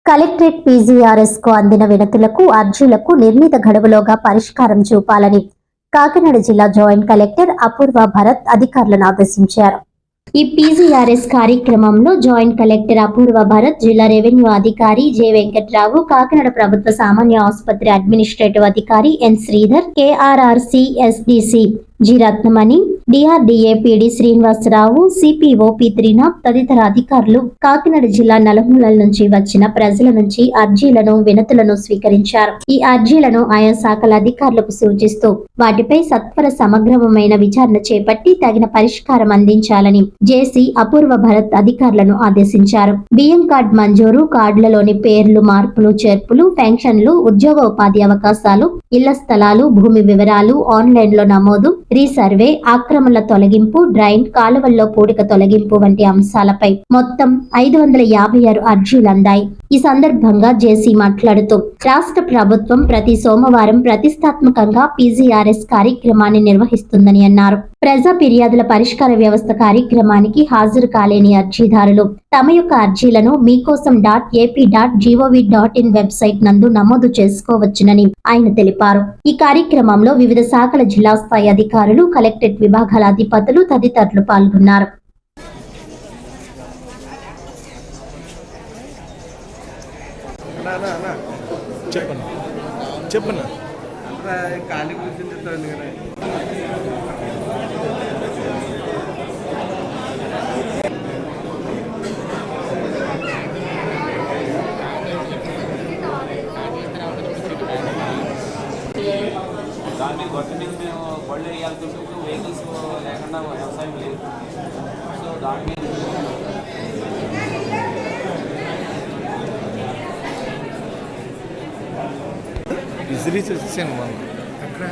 Collectorate PGRS కు అందిన వినతులకు అర్జీలకు నిర్ణీత గడువులోగా పరిష్కారం చూపాలని కాకినాడ జిల్లా జాయింట్ కలెక్టర్ అపూర్వ భరత్ అధికారులను ఆదేశించారు. ఈ పీజీఆర్ఎస్ కార్యక్రమంలో జాయింట్ కలెక్టర్ అపూర్వ భరత్, జిల్లా రెవెన్యూ అధికారి జె వెంకట్రావు, కాకినాడ ప్రభుత్వ సామాన్య ఆసుపత్రి అడ్మినిస్ట్రేటివ్ అధికారి N Sridhar, KRRC SDC G Ratnamani, DRDA PD Srinivasarao, CPO P Trinath తదితర అధికారులు కాకినాడ జిల్లా నలుమూలల నుంచి వచ్చిన ప్రజల నుంచి అర్జీలను, వినతులను స్వీకరించారు. ఈ అర్జీలను ఆయా శాఖల అధికారులకు సూచిస్తూ వాటిపై సత్వర సమగ్రమైన విచారణ చేపట్టి తగిన పరిష్కారం అందించాలని జేసీ అపూర్వ భరత్ అధికారులను ఆదేశించారు. బియ్యం కార్డు మంజూరు, కార్డులలోని పేర్లు మార్పులు చేర్పులు, పెన్షన్లు, ఉద్యోగ ఉపాధి అవకాశాలు, ఇళ్ల స్థలాలు, భూమి వివరాలు, ఆన్లైన్ లో నమోదు, రీసర్వే, ఆక్రమణల తొలగింపు, డ్రైన్, కాలువల్లో పూడిక తొలగింపు వంటి అంశాలపై మొత్తం 556 అర్జీలు అందాయి. ఈ సందర్భంగా జేసీ మాట్లాడుతూ రాష్ట్ర ప్రభుత్వం ప్రతి సోమవారం ప్రతిష్టాత్మకంగా పీజీఆర్ఎస్ కార్యక్రమాన్ని నిర్వహిస్తుందని అన్నారు. ప్రజా ఫిర్యాదుల పరిష్కార వ్యవస్థ కార్యక్రమానికి హాజరు కాలేని అర్జీదారులు తమ యొక్క అర్జీలను మీకోసం.ap.gov.in వెబ్సైట్ నందు నమోదు చేసుకోవచ్చునని ఆయన తెలిపారు. ఈ కార్యక్రమంలో వివిధ శాఖల జిల్లా స్థాయి అధికారులు, కలెక్టరేట్ విభాగాల అధిపతులు తదితరులు పాల్గొన్నారు. చెప్పనా ఖాళీ కూర్చుంటుంది కదా. దాన్ని గవర్నమెంట్ మేము బళ్ళు వేయాల్సి ఉంటుంది. వెహికల్స్ లేకుండా వ్యవసాయం లేదు. సో దాని మీద విజిలీస్ వచ్చాను మనం అక్కడ